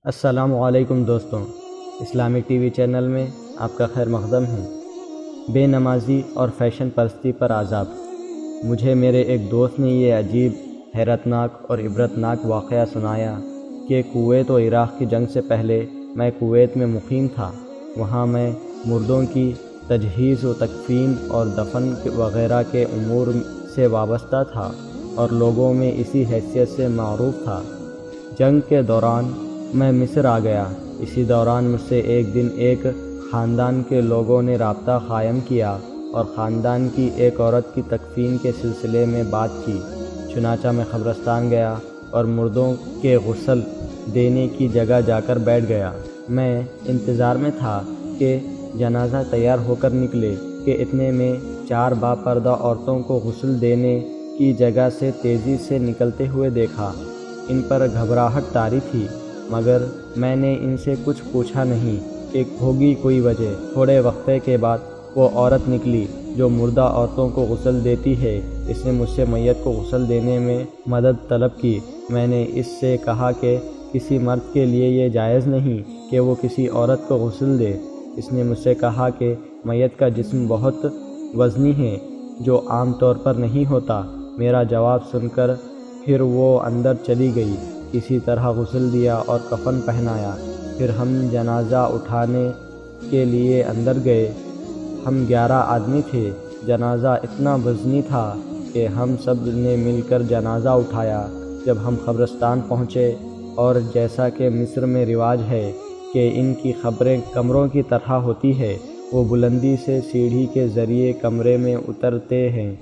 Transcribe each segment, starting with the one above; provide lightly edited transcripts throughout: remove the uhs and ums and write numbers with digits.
السلام علیکم دوستوں، اسلامک ٹی وی چینل میں آپ کا خیر مقدم ہے۔ بے نمازی اور فیشن پرستی پر عذاب۔ مجھے میرے ایک دوست نے یہ عجیب، حیرتناک اور عبرتناک واقعہ سنایا کہ کویت و عراق کی جنگ سے پہلے میں کویت میں مقیم تھا۔ وہاں میں مردوں کی تجہیز و تکفین اور دفن وغیرہ کے امور سے وابستہ تھا اور لوگوں میں اسی حیثیت سے معروف تھا۔ جنگ کے دوران میں مصر آ گیا۔ اسی دوران مجھ سے ایک دن ایک خاندان کے لوگوں نے رابطہ قائم کیا اور خاندان کی ایک عورت کی تکفین کے سلسلے میں بات کی۔ چنانچہ میں قبرستان گیا اور مردوں کے غسل دینے کی جگہ جا کر بیٹھ گیا۔ میں انتظار میں تھا کہ جنازہ تیار ہو کر نکلے کہ اتنے میں 4 باپردہ عورتوں کو غسل دینے کی جگہ سے تیزی سے نکلتے ہوئے دیکھا۔ ان پر گھبراہٹ طاری تھی، مگر میں نے ان سے کچھ پوچھا نہیں کہ ہوگی کوئی وجہ۔ تھوڑے وقفے کے بعد وہ عورت نکلی جو مردہ عورتوں کو غسل دیتی ہے۔ اس نے مجھ سے میت کو غسل دینے میں مدد طلب کی۔ میں نے اس سے کہا کہ کسی مرد کے لیے یہ جائز نہیں کہ وہ کسی عورت کو غسل دے۔ اس نے مجھ سے کہا کہ میت کا جسم بہت وزنی ہے، جو عام طور پر نہیں ہوتا۔ میرا جواب سن کر پھر وہ اندر چلی گئی۔ کسی طرح غسل دیا اور کفن پہنایا۔ پھر ہم جنازہ اٹھانے کے لیے اندر گئے۔ ہم 11 آدمی تھے۔ جنازہ اتنا وزنی تھا کہ ہم سب نے مل کر جنازہ اٹھایا۔ جب ہم قبرستان پہنچے اور جیسا کہ مصر میں رواج ہے کہ ان کی قبریں کمروں کی طرح ہوتی ہے، وہ بلندی سے سیڑھی کے ذریعے کمرے میں اترتے ہیں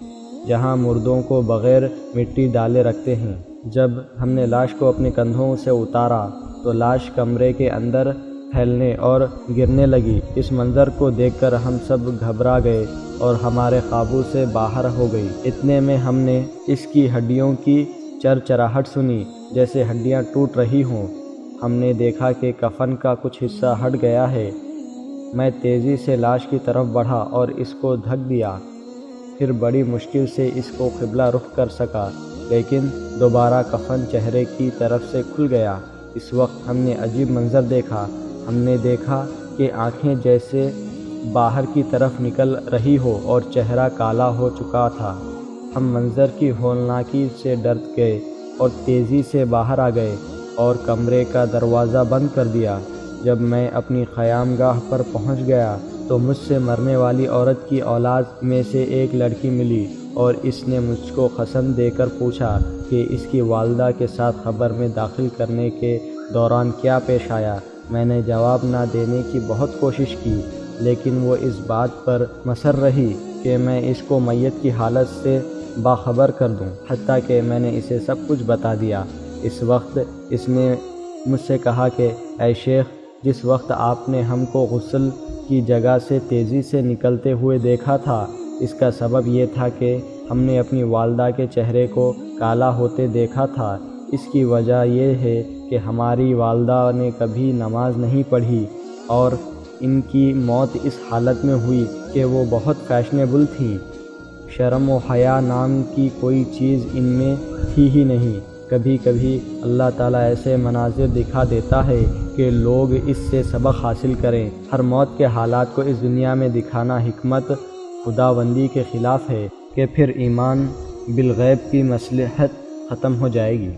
جہاں مردوں کو بغیر مٹی ڈالے رکھتے ہیں۔ جب ہم نے لاش کو اپنے کندھوں سے اتارا تو لاش کمرے کے اندر پھیلنے اور گرنے لگی۔ اس منظر کو دیکھ کر ہم سب گھبرا گئے اور ہمارے قابو سے باہر ہو گئی۔ اتنے میں ہم نے اس کی ہڈیوں کی چرچراہٹ سنی، جیسے ہڈیاں ٹوٹ رہی ہوں۔ ہم نے دیکھا کہ کفن کا کچھ حصہ ہٹ گیا ہے۔ میں تیزی سے لاش کی طرف بڑھا اور اس کو ڈھک دیا۔ پھر بڑی مشکل سے اس کو قبلہ رخ کر سکا، لیکن دوبارہ کفن چہرے کی طرف سے کھل گیا۔ اس وقت ہم نے عجیب منظر دیکھا۔ ہم نے دیکھا کہ آنکھیں جیسے باہر کی طرف نکل رہی ہو اور چہرہ کالا ہو چکا تھا۔ ہم منظر کی ہولناکی سے ڈر گئے اور تیزی سے باہر آ گئے اور کمرے کا دروازہ بند کر دیا۔ جب میں اپنی قیام گاہ پر پہنچ گیا تو مجھ سے مرنے والی عورت کی اولاد میں سے ایک لڑکی ملی اور اس نے مجھ کو قسم دے کر پوچھا کہ اس کی والدہ کے ساتھ قبر میں داخل کرنے کے دوران کیا پیش آیا۔ میں نے جواب نہ دینے کی بہت کوشش کی، لیکن وہ اس بات پر مصر رہی کہ میں اس کو میت کی حالت سے باخبر کر دوں، حتیٰ کہ میں نے اسے سب کچھ بتا دیا۔ اس وقت اس نے مجھ سے کہا کہ اے شیخ، جس وقت آپ نے ہم کو غسل کی جگہ سے تیزی سے نکلتے ہوئے دیکھا تھا، اس کا سبب یہ تھا کہ ہم نے اپنی والدہ کے چہرے کو کالا ہوتے دیکھا تھا۔ اس کی وجہ یہ ہے کہ ہماری والدہ نے کبھی نماز نہیں پڑھی اور ان کی موت اس حالت میں ہوئی کہ وہ بہت فیشنیبل تھیں۔ شرم و حیا نام کی کوئی چیز ان میں تھی ہی نہیں۔ کبھی کبھی اللہ تعالیٰ ایسے مناظر دکھا دیتا ہے کہ لوگ اس سے سبق حاصل کریں۔ ہر موت کے حالات کو اس دنیا میں دکھانا حکمت خداوندی کے خلاف ہے کہ پھر ایمان بالغیب کی مصلحت ختم ہو جائے گی۔